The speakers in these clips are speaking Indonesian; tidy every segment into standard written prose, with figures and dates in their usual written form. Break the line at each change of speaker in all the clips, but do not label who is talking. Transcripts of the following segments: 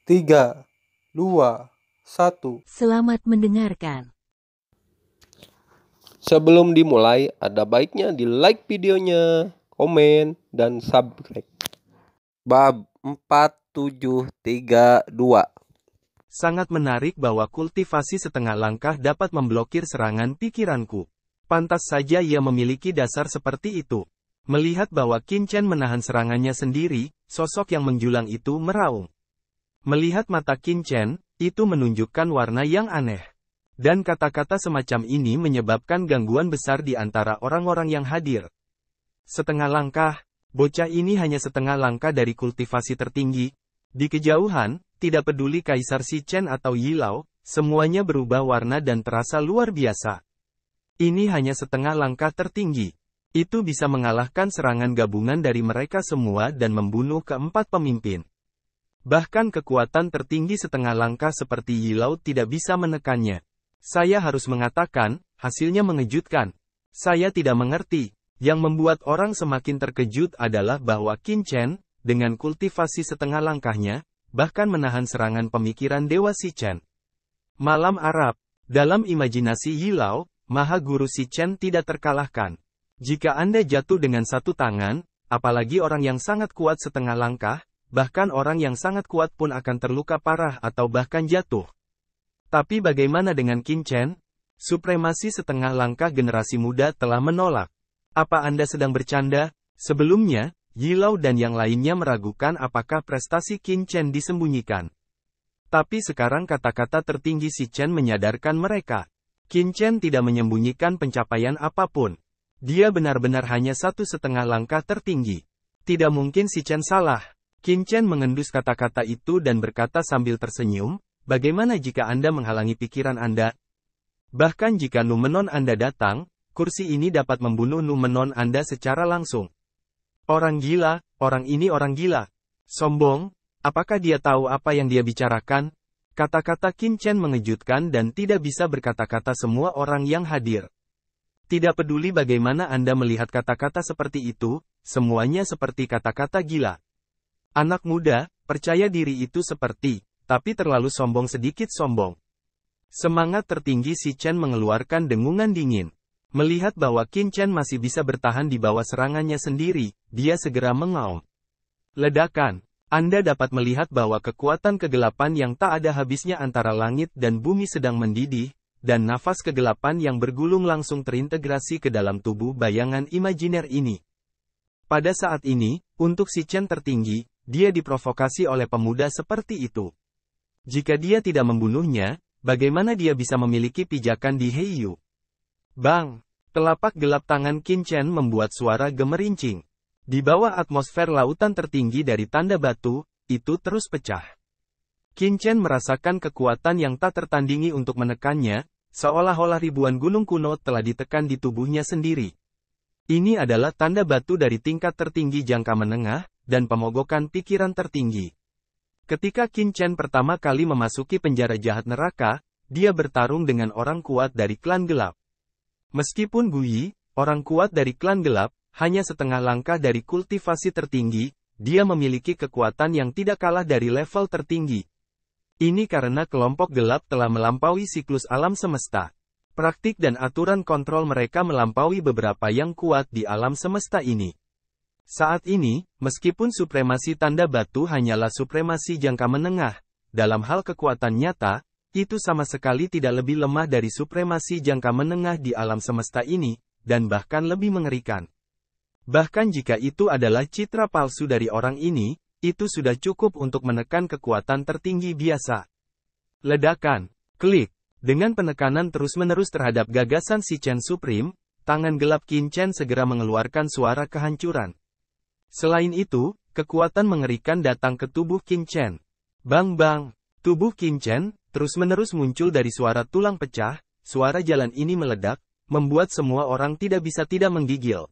3, 2, 1.
Selamat mendengarkan.
Sebelum dimulai, ada baiknya di like videonya, komen, dan subscribe. Bab 4732.
Sangat menarik bahwa kultivasi setengah langkah dapat memblokir serangan pikiranku. Pantas saja ia memiliki dasar seperti itu. Melihat bahwa Qin Chen menahan serangannya sendiri, sosok yang menjulang itu meraung. Melihat mata Qin Chen, itu menunjukkan warna yang aneh. Dan kata-kata semacam ini menyebabkan gangguan besar di antara orang-orang yang hadir. Setengah langkah, bocah ini hanya setengah langkah dari kultivasi tertinggi. Di kejauhan, tidak peduli Kaisar Xi Chen atau Yi Lao, semuanya berubah warna dan terasa luar biasa. Ini hanya setengah langkah tertinggi. Itu bisa mengalahkan serangan gabungan dari mereka semua dan membunuh keempat pemimpin. Bahkan kekuatan tertinggi setengah langkah seperti Yi Lao tidak bisa menekannya. Saya harus mengatakan, hasilnya mengejutkan. Saya tidak mengerti. Yang membuat orang semakin terkejut adalah bahwa Qin Chen, dengan kultivasi setengah langkahnya, bahkan menahan serangan pemikiran Dewa Xi Chen. Malam Arab, dalam imajinasi Yi Lao, Maha Guru Xi Chen tidak terkalahkan. Jika Anda jatuh dengan satu tangan, apalagi orang yang sangat kuat setengah langkah, bahkan orang yang sangat kuat pun akan terluka parah atau bahkan jatuh. Tapi bagaimana dengan Qin Chen? Supremasi setengah langkah generasi muda telah menolak. Apa Anda sedang bercanda? Sebelumnya, Yi Lao dan yang lainnya meragukan apakah prestasi Qin Chen disembunyikan. Tapi sekarang kata-kata tertinggi Xi Chen menyadarkan mereka. Qin Chen tidak menyembunyikan pencapaian apapun. Dia benar-benar hanya satu setengah langkah tertinggi. Tidak mungkin Xi Chen salah. Qin Chen mengendus kata-kata itu dan berkata sambil tersenyum, bagaimana jika Anda menghalangi pikiran Anda? Bahkan jika Numenon Anda datang, kursi ini dapat membunuh Numenon Anda secara langsung. Orang gila, orang ini orang gila. Sombong, apakah dia tahu apa yang dia bicarakan? Kata-kata Qin Chen mengejutkan dan tidak bisa berkata-kata semua orang yang hadir. Tidak peduli bagaimana Anda melihat kata-kata seperti itu, semuanya seperti kata-kata gila. Anak muda, percaya diri itu seperti, tapi terlalu sombong sedikit sombong. Semangat tertinggi Xi Chen mengeluarkan dengungan dingin. Melihat bahwa Qin Chen masih bisa bertahan di bawah serangannya sendiri, dia segera mengaum. Ledakan. Anda dapat melihat bahwa kekuatan kegelapan yang tak ada habisnya antara langit dan bumi sedang mendidih, dan nafas kegelapan yang bergulung langsung terintegrasi ke dalam tubuh bayangan imajiner ini. Pada saat ini, untuk Xi Chen tertinggi, dia diprovokasi oleh pemuda seperti itu. Jika dia tidak membunuhnya, bagaimana dia bisa memiliki pijakan di Heiyu? Bang! Telapak gelap tangan Qin Chen membuat suara gemerincing. Di bawah atmosfer lautan tertinggi dari tanda batu, itu terus pecah. Qin Chen merasakan kekuatan yang tak tertandingi untuk menekannya, seolah-olah ribuan gunung kuno telah ditekan di tubuhnya sendiri. Ini adalah tanda batu dari tingkat tertinggi jangka menengah, dan pemogokan pikiran tertinggi. Ketika Qin Chen pertama kali memasuki penjara jahat neraka, dia bertarung dengan orang kuat dari klan gelap. Meskipun Gu Yi, orang kuat dari klan gelap, hanya setengah langkah dari kultivasi tertinggi, dia memiliki kekuatan yang tidak kalah dari level tertinggi. Ini karena kelompok gelap telah melampaui siklus alam semesta. Praktik dan aturan kontrol mereka melampaui beberapa yang kuat di alam semesta ini. Saat ini, meskipun supremasi tanda batu hanyalah supremasi jangka menengah, dalam hal kekuatan nyata, itu sama sekali tidak lebih lemah dari supremasi jangka menengah di alam semesta ini, dan bahkan lebih mengerikan. Bahkan jika itu adalah citra palsu dari orang ini, itu sudah cukup untuk menekan kekuatan tertinggi biasa. Ledakan. Klik. Dengan penekanan terus-menerus terhadap gagasan Xi Chen Supreme, tangan gelap Qin Chen segera mengeluarkan suara kehancuran. Selain itu, kekuatan mengerikan datang ke tubuh Qin Chen. Bang-bang. Tubuh Qin Chen terus-menerus muncul dari suara tulang pecah, suara jalan ini meledak, membuat semua orang tidak bisa tidak menggigil.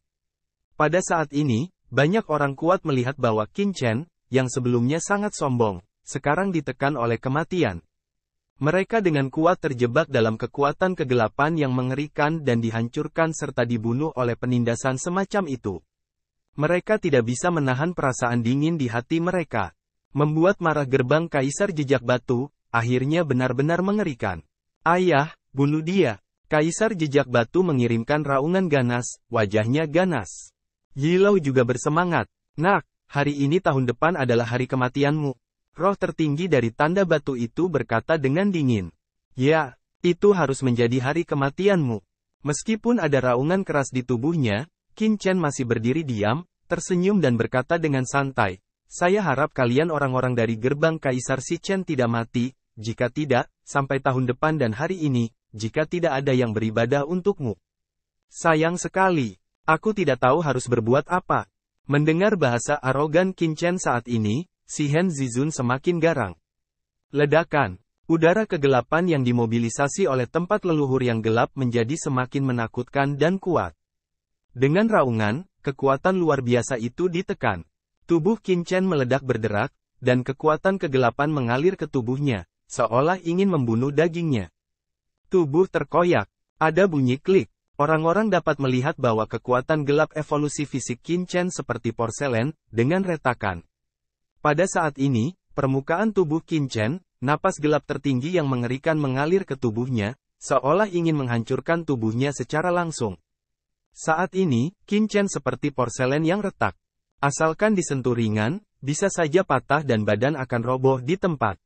Pada saat ini, banyak orang kuat melihat bahwa Qin Chen, yang sebelumnya sangat sombong, sekarang ditekan oleh kematian. Mereka dengan kuat terjebak dalam kekuatan kegelapan yang mengerikan dan dihancurkan serta dibunuh oleh penindasan semacam itu. Mereka tidak bisa menahan perasaan dingin di hati mereka. membuat marah gerbang Kaisar Jejak Batu, akhirnya benar-benar mengerikan. Ayah, bunuh dia. Kaisar Jejak Batu mengirimkan raungan ganas, wajahnya ganas. Yilau juga bersemangat. Nak, hari ini tahun depan adalah hari kematianmu. Roh tertinggi dari tanda batu itu berkata dengan dingin. Ya, itu harus menjadi hari kematianmu. Meskipun ada raungan keras di tubuhnya, Qin Chen masih berdiri diam, tersenyum dan berkata dengan santai. Saya harap kalian orang-orang dari gerbang Kaisar Si Chen tidak mati, jika tidak, sampai tahun depan dan hari ini, jika tidak ada yang beribadah untukmu. Sayang sekali, aku tidak tahu harus berbuat apa. Mendengar bahasa arogan Qin Chen saat ini, si Hen Zizun semakin garang. Ledakan. Udara kegelapan yang dimobilisasi oleh tempat leluhur yang gelap menjadi semakin menakutkan dan kuat. Dengan raungan, kekuatan luar biasa itu ditekan. Tubuh Qin Chen meledak berderak, dan kekuatan kegelapan mengalir ke tubuhnya, seolah ingin membunuh dagingnya. Tubuh terkoyak. Ada bunyi klik. Orang-orang dapat melihat bahwa kekuatan gelap evolusi fisik Qin Chen seperti porselen, dengan retakan. Pada saat ini, permukaan tubuh Qin Chen, napas gelap tertinggi yang mengerikan mengalir ke tubuhnya, seolah ingin menghancurkan tubuhnya secara langsung. Saat ini, Qin Chen seperti porselen yang retak. Asalkan disentuh ringan, bisa saja patah dan badan akan roboh di tempat.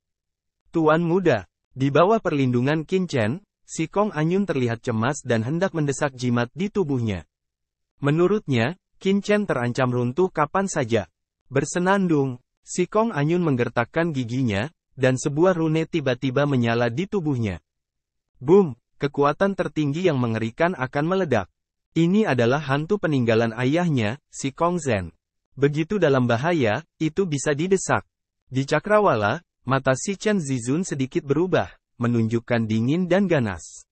Tuan muda, di bawah perlindungan Qin Chen, si Kong Anyun terlihat cemas dan hendak mendesak jimat di tubuhnya. Menurutnya, Qin Chen terancam runtuh kapan saja. Bersenandung. Si Kong Anyun menggertakkan giginya, dan sebuah rune tiba-tiba menyala di tubuhnya. Boom, kekuatan tertinggi yang mengerikan akan meledak. Ini adalah hantu peninggalan ayahnya, si Kong Zhen. Begitu dalam bahaya, itu bisa didesak. Di cakrawala, mata si Chen Zizun sedikit berubah, menunjukkan dingin dan ganas.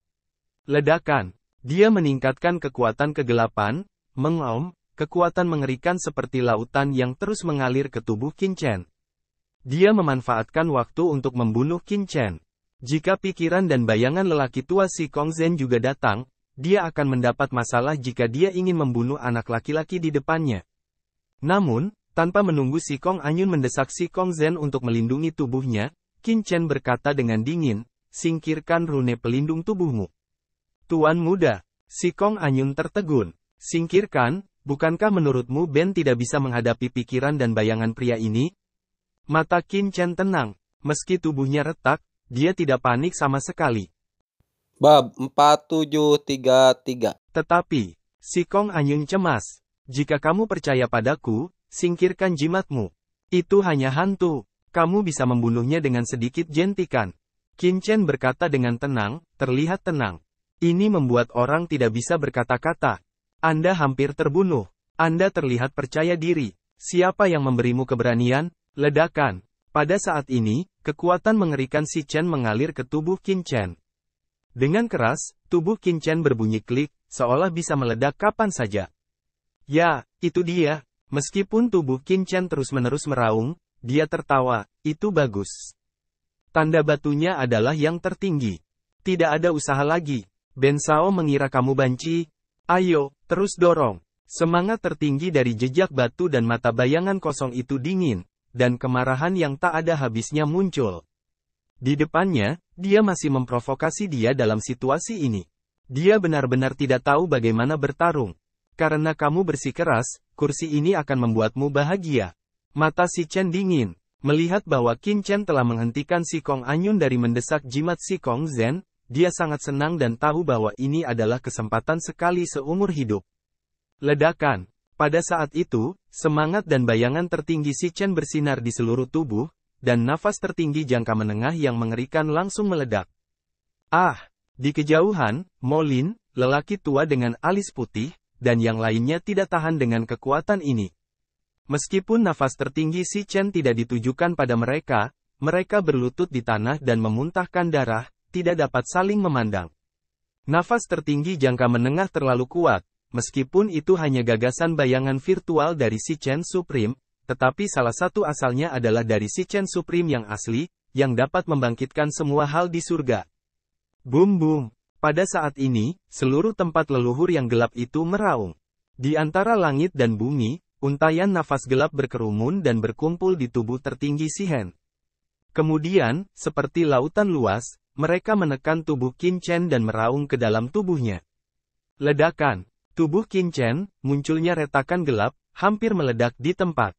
Ledakan. Dia meningkatkan kekuatan kegelapan, mengaum, kekuatan mengerikan seperti lautan yang terus mengalir ke tubuh Qin Chen. Dia memanfaatkan waktu untuk membunuh Qin Chen. Jika pikiran dan bayangan lelaki tua si Kong Zhen juga datang, dia akan mendapat masalah jika dia ingin membunuh anak laki-laki di depannya. Namun, tanpa menunggu si Kong Anyun mendesak si Kong Zhen untuk melindungi tubuhnya, Qin Chen berkata dengan dingin, singkirkan rune pelindung tubuhmu. Tuan muda, si Kong Anyun tertegun. Singkirkan? Bukankah menurutmu Ben tidak bisa menghadapi pikiran dan bayangan pria ini? Mata Qin Chen tenang. Meski tubuhnya retak, dia tidak panik sama sekali.
Bab 4733.
Tetapi, si Kong Anyun cemas. Jika kamu percaya padaku, singkirkan jimatmu. Itu hanya hantu. Kamu bisa membunuhnya dengan sedikit jentikan. Qin Chen berkata dengan tenang, terlihat tenang. Ini membuat orang tidak bisa berkata-kata. Anda hampir terbunuh. Anda terlihat percaya diri. Siapa yang memberimu keberanian? Ledakan. Pada saat ini, kekuatan mengerikan si Chen mengalir ke tubuh Qin Chen. Dengan keras, tubuh Qin Chen berbunyi klik, seolah bisa meledak kapan saja. Ya, itu dia. Meskipun tubuh Qin Chen terus-menerus meraung, dia tertawa. Itu bagus. Tanda batunya adalah yang tertinggi. Tidak ada usaha lagi. Ben Sao mengira kamu banci. Ayo, terus dorong. Semangat tertinggi dari jejak batu dan mata bayangan kosong itu dingin, dan kemarahan yang tak ada habisnya muncul. Di depannya, dia masih memprovokasi dia dalam situasi ini. Dia benar-benar tidak tahu bagaimana bertarung. Karena kamu bersikeras, kursi ini akan membuatmu bahagia. Mata si Chen dingin. Melihat bahwa Qin Chen telah menghentikan si Kong Anyun dari mendesak jimat si Kong Zhen, dia sangat senang dan tahu bahwa ini adalah kesempatan sekali seumur hidup. Ledakan. Pada saat itu, semangat dan bayangan tertinggi si Chen bersinar di seluruh tubuh, dan nafas tertinggi jangka menengah yang mengerikan langsung meledak. Ah! Di kejauhan, Molin, lelaki tua dengan alis putih, dan yang lainnya tidak tahan dengan kekuatan ini. Meskipun nafas tertinggi si Chen tidak ditujukan pada mereka, mereka berlutut di tanah dan memuntahkan darah, tidak dapat saling memandang. Nafas tertinggi jangka menengah terlalu kuat, meskipun itu hanya gagasan bayangan virtual dari si Chen Supreme, tetapi salah satu asalnya adalah dari si Chen Supreme yang asli, yang dapat membangkitkan semua hal di surga. Boom boom. Pada saat ini, seluruh tempat leluhur yang gelap itu meraung. Di antara langit dan bumi, untayan nafas gelap berkerumun dan berkumpul di tubuh tertinggi si Hen. Kemudian, seperti lautan luas, mereka menekan tubuh Qin Chen dan meraung ke dalam tubuhnya. Ledakan. Tubuh Qin Chen, munculnya retakan gelap, hampir meledak di tempat.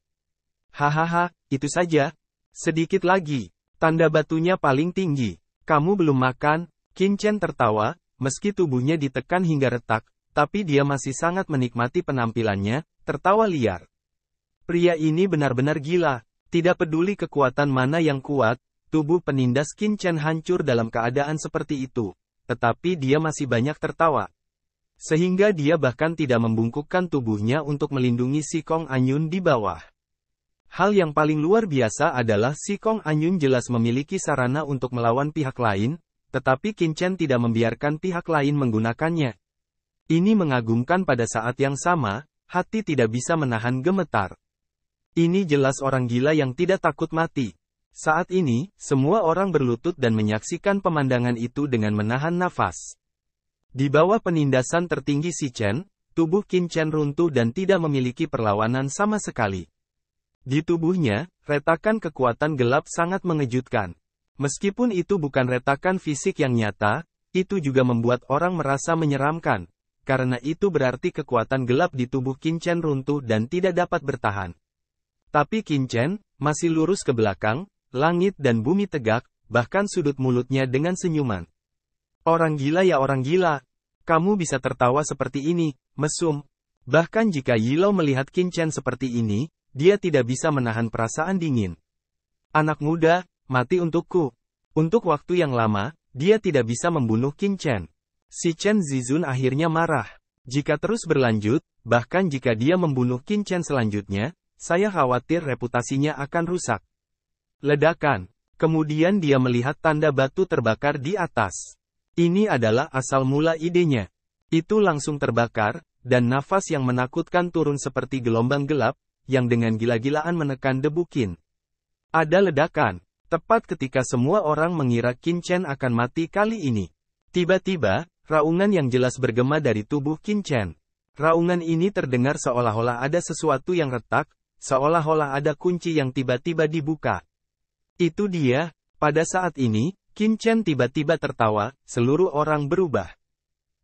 Hahaha, itu saja. Sedikit lagi. Tanda batunya paling tinggi. Kamu belum makan? Qin Chen tertawa, meski tubuhnya ditekan hingga retak, tapi dia masih sangat menikmati penampilannya, tertawa liar. Pria ini benar-benar gila. Tidak peduli kekuatan mana yang kuat, tubuh penindas Qin Chen hancur dalam keadaan seperti itu. Tetapi dia masih banyak tertawa. Sehingga dia bahkan tidak membungkukkan tubuhnya untuk melindungi si Kong Anyun di bawah. Hal yang paling luar biasa adalah si Kong Anyun jelas memiliki sarana untuk melawan pihak lain, tetapi Qin Chen tidak membiarkan pihak lain menggunakannya. Ini mengagumkan pada saat yang sama, hati tidak bisa menahan gemetar. Ini jelas orang gila yang tidak takut mati. Saat ini, semua orang berlutut dan menyaksikan pemandangan itu dengan menahan nafas. Di bawah penindasan tertinggi si Chen, tubuh Qin Chen runtuh dan tidak memiliki perlawanan sama sekali. Di tubuhnya, retakan kekuatan gelap sangat mengejutkan. Meskipun itu bukan retakan fisik yang nyata, itu juga membuat orang merasa menyeramkan. Karena itu berarti kekuatan gelap di tubuh Qin Chen runtuh dan tidak dapat bertahan. Tapi Qin Chen masih lurus ke belakang, langit dan bumi tegak, bahkan sudut mulutnya dengan senyuman. Orang gila ya orang gila. Kamu bisa tertawa seperti ini, mesum. Bahkan jika Yilou melihat Qin Chen seperti ini, dia tidak bisa menahan perasaan dingin. Anak muda, mati untukku. Untuk waktu yang lama, dia tidak bisa membunuh Qin Chen. Si Chen Zizun akhirnya marah. Jika terus berlanjut, bahkan jika dia membunuh Qin Chen selanjutnya, saya khawatir reputasinya akan rusak. Ledakan. Kemudian dia melihat tanda batu terbakar di atas. Ini adalah asal mula idenya. Itu langsung terbakar, dan nafas yang menakutkan turun seperti gelombang gelap, yang dengan gila-gilaan menekan debu Qin. Ada ledakan. Tepat ketika semua orang mengira Qin Chen akan mati kali ini. Tiba-tiba, raungan yang jelas bergema dari tubuh Qin Chen. Raungan ini terdengar seolah-olah ada sesuatu yang retak, seolah-olah ada kunci yang tiba-tiba dibuka. Itu dia. Pada saat ini, Qin Chen tiba-tiba tertawa, seluruh orang berubah.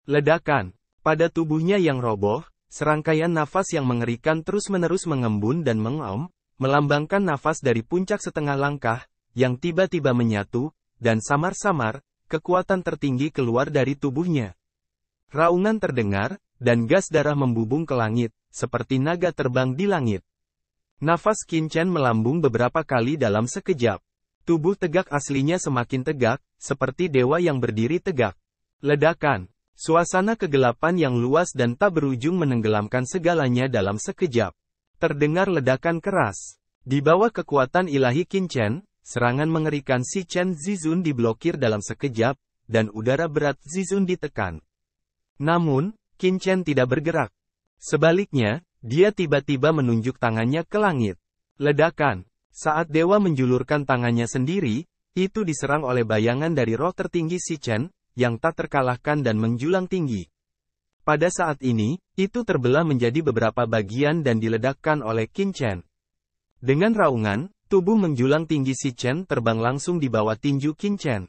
Ledakan. Pada tubuhnya yang roboh, serangkaian nafas yang mengerikan terus-menerus mengembun dan mengaum, melambangkan nafas dari puncak setengah langkah, yang tiba-tiba menyatu, dan samar-samar, kekuatan tertinggi keluar dari tubuhnya. Raungan terdengar, dan gas darah membubung ke langit, seperti naga terbang di langit. Nafas Qin Chen melambung beberapa kali dalam sekejap. Tubuh tegak aslinya semakin tegak, seperti dewa yang berdiri tegak. Ledakan. Suasana kegelapan yang luas dan tak berujung menenggelamkan segalanya dalam sekejap. Terdengar ledakan keras. Di bawah kekuatan ilahi Qin Chen, serangan mengerikan si Chen Zizun diblokir dalam sekejap, dan udara berat Zizun ditekan. Namun, Qin Chen tidak bergerak. Sebaliknya, dia tiba-tiba menunjuk tangannya ke langit. Ledakan. Saat dewa menjulurkan tangannya sendiri, itu diserang oleh bayangan dari roh tertinggi si Chen, yang tak terkalahkan dan menjulang tinggi. Pada saat ini, itu terbelah menjadi beberapa bagian dan diledakkan oleh Qin Chen. Dengan raungan, tubuh menjulang tinggi si Chen terbang langsung di bawah tinju Qin Chen.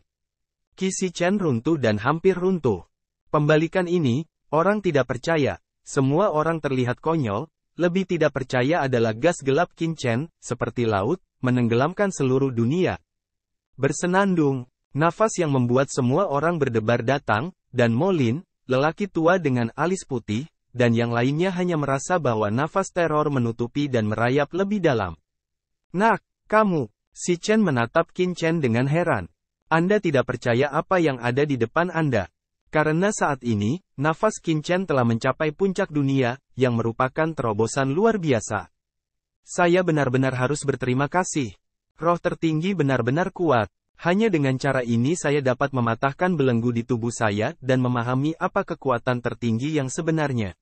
Ki si Chen runtuh dan hampir runtuh. Pembalikan ini, orang tidak percaya. Semua orang terlihat konyol, lebih tidak percaya adalah gas gelap Qin Chen, seperti laut, menenggelamkan seluruh dunia. Bersenandung, nafas yang membuat semua orang berdebar datang, dan Molin, lelaki tua dengan alis putih, dan yang lainnya hanya merasa bahwa nafas teror menutupi dan merayap lebih dalam. Nak, kamu, si Chen menatap Qin Chen dengan heran. Anda tidak percaya apa yang ada di depan Anda. Karena saat ini, nafas Qin Chen telah mencapai puncak dunia, yang merupakan terobosan luar biasa. Saya benar-benar harus berterima kasih. Roh tertinggi benar-benar kuat. Hanya dengan cara ini saya dapat mematahkan belenggu di tubuh saya dan memahami apa kekuatan tertinggi yang sebenarnya.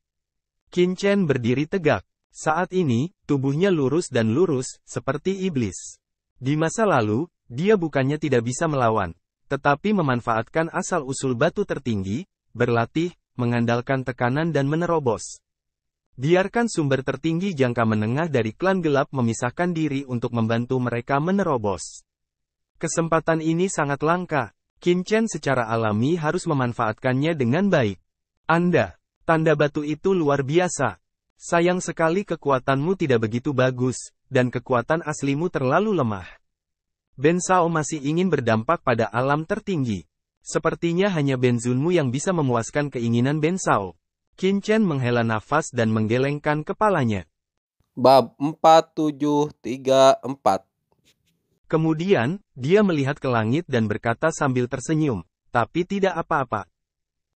Qin Chen berdiri tegak. Saat ini, tubuhnya lurus dan lurus, seperti iblis. Di masa lalu, dia bukannya tidak bisa melawan, tetapi memanfaatkan asal-usul batu tertinggi, berlatih, mengandalkan tekanan dan menerobos. Biarkan sumber tertinggi jangka menengah dari klan gelap memisahkan diri untuk membantu mereka menerobos. Kesempatan ini sangat langka. Qin Chen secara alami harus memanfaatkannya dengan baik. Anda, tanda batu itu luar biasa. Sayang sekali kekuatanmu tidak begitu bagus, dan kekuatan aslimu terlalu lemah. Ben Shao masih ingin berdampak pada alam tertinggi. Sepertinya hanya Ben Zunmu yang bisa memuaskan keinginan Ben Shao. Qin Chen menghela nafas dan menggelengkan kepalanya.
Bab 4734.
Kemudian, dia melihat ke langit dan berkata sambil tersenyum, tapi tidak apa-apa.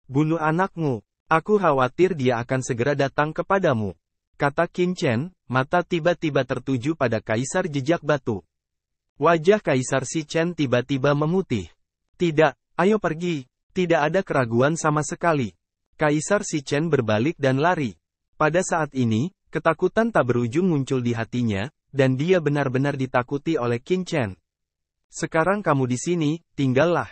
Bunuh anakmu. Aku khawatir dia akan segera datang kepadamu. Kata Qin Chen, mata tiba-tiba tertuju pada Kaisar Jejak Batu. Wajah Kaisar Si Chen tiba-tiba memutih. Tidak, ayo pergi. Tidak ada keraguan sama sekali. Kaisar Si Chen berbalik dan lari. Pada saat ini, ketakutan tak berujung muncul di hatinya, dan dia benar-benar ditakuti oleh Qin Chen. Sekarang kamu di sini, tinggallah.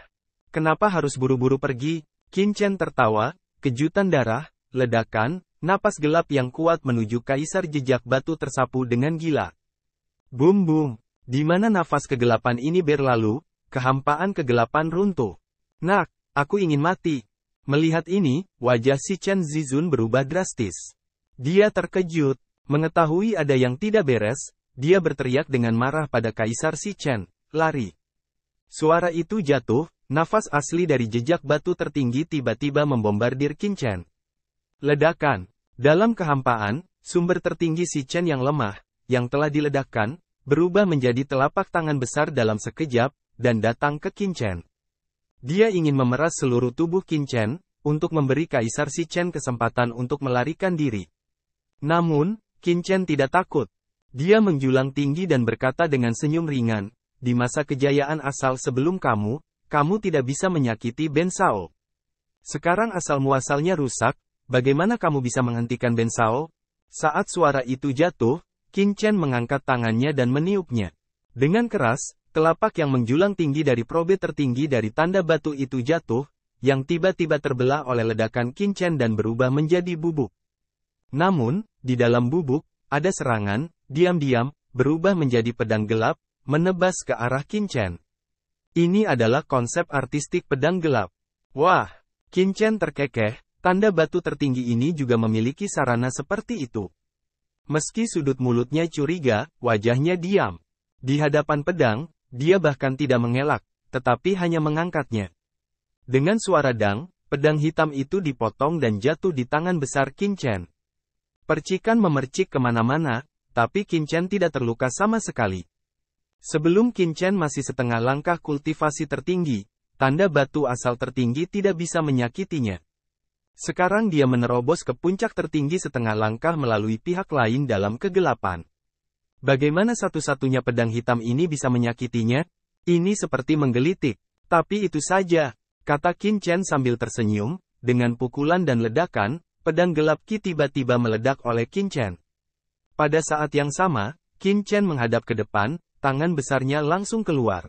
Kenapa harus buru-buru pergi? Qin Chen tertawa, kejutan darah, ledakan, napas gelap yang kuat menuju Kaisar Jejak Batu tersapu dengan gila. Bum-bum, di mana nafas kegelapan ini berlalu, kehampaan kegelapan runtuh. Nak, aku ingin mati. Melihat ini, wajah si Chen Zizun berubah drastis. Dia terkejut, mengetahui ada yang tidak beres, dia berteriak dengan marah pada Kaisar Si Chen, lari. Suara itu jatuh, nafas asli dari jejak batu tertinggi tiba-tiba membombardir Qin Chen. Ledakan. Dalam kehampaan, sumber tertinggi Si Chen yang lemah, yang telah diledakkan, berubah menjadi telapak tangan besar dalam sekejap, dan datang ke Qin Chen. Dia ingin memeras seluruh tubuh Qin Chen, untuk memberi Kaisar Si Chen kesempatan untuk melarikan diri. Namun, Qin Chen tidak takut. Dia menjulang tinggi dan berkata dengan senyum ringan, di masa kejayaan asal sebelum kamu tidak bisa menyakiti Ben Shao. Sekarang asal-muasalnya rusak, bagaimana kamu bisa menghentikan Ben Shao? Saat suara itu jatuh, Qin Chen mengangkat tangannya dan meniupnya. Dengan keras, telapak yang menjulang tinggi dari probe tertinggi dari tanda batu itu jatuh, yang tiba-tiba terbelah oleh ledakan Qin Chen dan berubah menjadi bubuk. Namun, di dalam bubuk, ada serangan, diam-diam, berubah menjadi pedang gelap, menebas ke arah Qin Chen. Ini adalah konsep artistik pedang gelap. Wah! Qin Chen terkekeh, tanda batu tertinggi ini juga memiliki sarana seperti itu. Meski sudut mulutnya curiga, wajahnya diam. Di hadapan pedang, dia bahkan tidak mengelak, tetapi hanya mengangkatnya. Dengan suara dang, pedang hitam itu dipotong dan jatuh di tangan besar Qin Chen. Percikan memercik kemana-mana, tapi Qin Chen tidak terluka sama sekali. Sebelum Qin Chen masih setengah langkah kultivasi tertinggi, tanda batu asal tertinggi tidak bisa menyakitinya. Sekarang dia menerobos ke puncak tertinggi setengah langkah melalui pihak lain dalam kegelapan. Bagaimana satu-satunya pedang hitam ini bisa menyakitinya? Ini seperti menggelitik. Tapi itu saja, kata Qin Chen sambil tersenyum, dengan pukulan dan ledakan, pedang gelap Qi tiba-tiba meledak oleh Qin Chen. Pada saat yang sama, Qin Chen menghadap ke depan, tangan besarnya langsung keluar.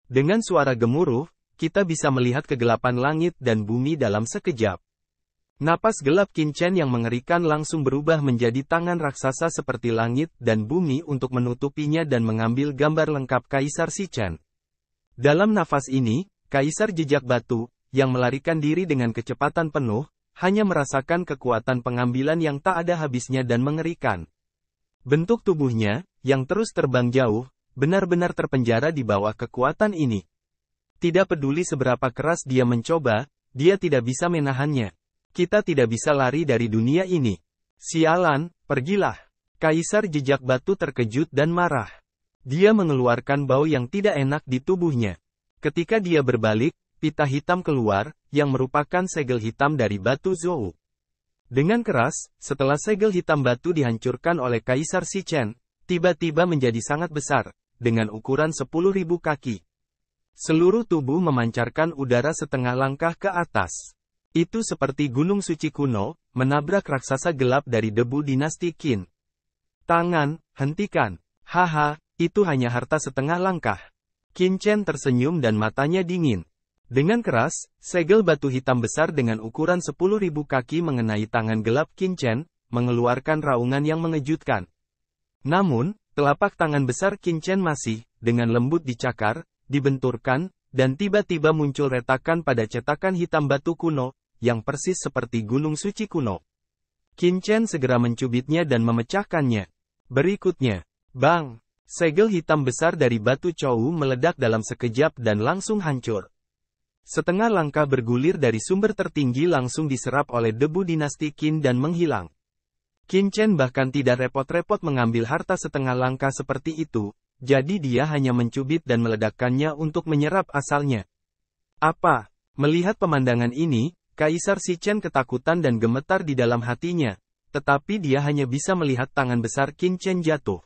Dengan suara gemuruh, kita bisa melihat kegelapan langit dan bumi dalam sekejap. Napas gelap Qin Chen yang mengerikan langsung berubah menjadi tangan raksasa seperti langit dan bumi untuk menutupinya dan mengambil gambar lengkap Kaisar Si Chen. Dalam nafas ini, Kaisar Jejak Batu, yang melarikan diri dengan kecepatan penuh, hanya merasakan kekuatan pengambilan yang tak ada habisnya dan mengerikan. Bentuk tubuhnya, yang terus terbang jauh, benar-benar terpenjara di bawah kekuatan ini. Tidak peduli seberapa keras dia mencoba, dia tidak bisa menahannya. Kita tidak bisa lari dari dunia ini. Sialan, pergilah. Kaisar Jejak Batu terkejut dan marah. Dia mengeluarkan bau yang tidak enak di tubuhnya. Ketika dia berbalik, pita hitam keluar, yang merupakan segel hitam dari batu Zhou. Dengan keras, setelah segel hitam batu dihancurkan oleh Kaisar Si Chen, tiba-tiba menjadi sangat besar, dengan ukuran 10.000 kaki. Seluruh tubuh memancarkan udara setengah langkah ke atas. Itu seperti gunung suci kuno, menabrak raksasa gelap dari debu dinasti Qin. Tangan, hentikan. Haha, itu hanya harta setengah langkah. Qin Chen tersenyum dan matanya dingin. Dengan keras, segel batu hitam besar dengan ukuran 10.000 kaki mengenai tangan gelap Qin Chen, mengeluarkan raungan yang mengejutkan. Namun, telapak tangan besar Qin Chen masih, dengan lembut dicakar, dibenturkan, dan tiba-tiba muncul retakan pada cetakan hitam batu kuno, yang persis seperti gunung suci kuno. Qin Chen segera mencubitnya dan memecahkannya. Berikutnya, bang! Segel hitam besar dari batu Chou meledak dalam sekejap dan langsung hancur. Setengah langkah bergulir dari sumber tertinggi langsung diserap oleh debu dinasti Qin dan menghilang. Qin Chen bahkan tidak repot-repot mengambil harta setengah langkah seperti itu, jadi dia hanya mencubit dan meledakkannya untuk menyerap asalnya. Apa? Melihat pemandangan ini, Kaisar Xi Chen ketakutan dan gemetar di dalam hatinya, tetapi dia hanya bisa melihat tangan besar Qin Chen jatuh.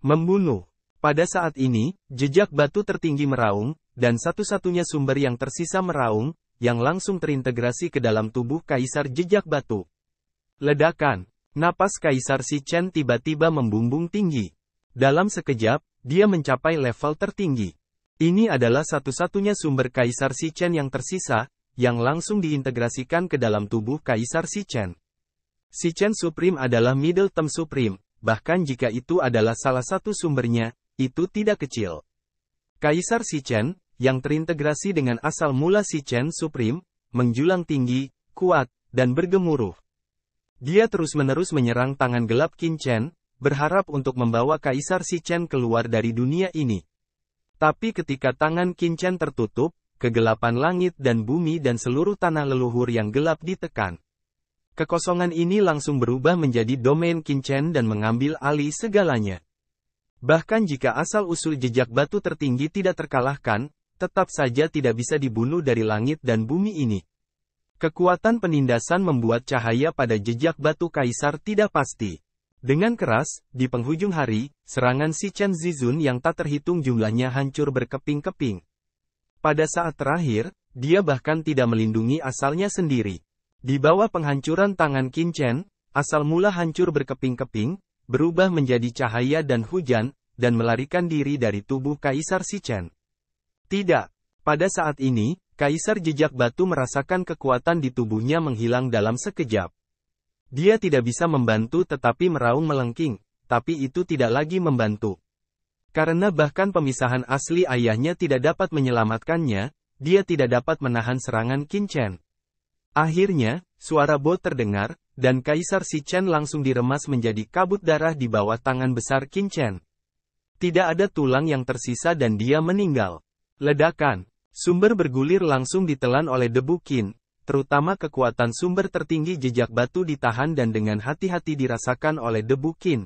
Membunuh. Pada saat ini, jejak batu tertinggi meraung, dan satu-satunya sumber yang tersisa meraung, yang langsung terintegrasi ke dalam tubuh Kaisar Jejak Batu. Ledakan. Napas Kaisar Xi Chen tiba-tiba membumbung tinggi. Dalam sekejap, dia mencapai level tertinggi. Ini adalah satu-satunya sumber Kaisar Xi Chen yang tersisa, yang langsung diintegrasikan ke dalam tubuh Kaisar Xi Chen. Xi Chen Supreme adalah Middle Term Supreme. Bahkan jika itu adalah salah satu sumbernya, itu tidak kecil. Kaisar Xi Chen, yang terintegrasi dengan asal mula Xi Chen Supreme, menjulang tinggi, kuat, dan bergemuruh. Dia terus-menerus menyerang tangan gelap Qin Chen, berharap untuk membawa Kaisar Xi Chen keluar dari dunia ini. Tapi ketika tangan Qin Chen tertutup, kegelapan langit dan bumi dan seluruh tanah leluhur yang gelap ditekan. Kekosongan ini langsung berubah menjadi domain Qin Chen dan mengambil alih segalanya. Bahkan jika asal-usul jejak batu tertinggi tidak terkalahkan, tetap saja tidak bisa dibunuh dari langit dan bumi ini. Kekuatan penindasan membuat cahaya pada jejak batu kaisar tidak pasti. Dengan keras, di penghujung hari, serangan Xi Chen Zizun yang tak terhitung jumlahnya hancur berkeping-keping. Pada saat terakhir, dia bahkan tidak melindungi asalnya sendiri. Di bawah penghancuran tangan Qin Chen, asal mula hancur berkeping-keping, berubah menjadi cahaya dan hujan, dan melarikan diri dari tubuh Kaisar Xi Chen. Tidak. Pada saat ini, Kaisar Jejak Batu merasakan kekuatan di tubuhnya menghilang dalam sekejap. Dia tidak bisa membantu tetapi meraung melengking, tapi itu tidak lagi membantu. Karena bahkan pemisahan asli ayahnya tidak dapat menyelamatkannya, dia tidak dapat menahan serangan Qin Chen. Akhirnya, suara bot terdengar, dan Kaisar Xi Chen langsung diremas menjadi kabut darah di bawah tangan besar Qin Chen. Tidak ada tulang yang tersisa dan dia meninggal. Ledakan. Sumber bergulir langsung ditelan oleh debu Qin, terutama kekuatan sumber tertinggi jejak batu ditahan dan dengan hati-hati dirasakan oleh debu Qin.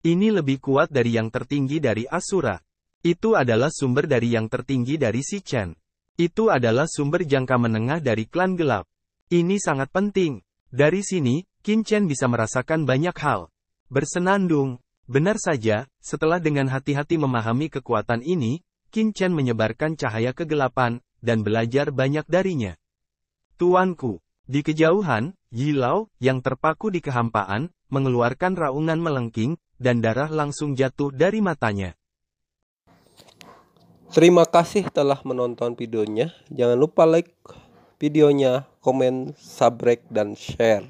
Ini lebih kuat dari yang tertinggi dari Asura. Itu adalah sumber dari yang tertinggi dari Xi Chen. Itu adalah sumber jangka menengah dari klan gelap. Ini sangat penting. Dari sini, Qin Chen bisa merasakan banyak hal. Bersenandung. Benar saja, setelah dengan hati-hati memahami kekuatan ini, Qin Chen menyebarkan cahaya kegelapan, dan belajar banyak darinya. Tuanku. Di kejauhan, Yi Lao, yang terpaku di kehampaan, mengeluarkan raungan melengking, dan darah langsung jatuh dari matanya.
Terima kasih telah menonton videonya. Jangan lupa like videonya, komen, subscribe, dan share.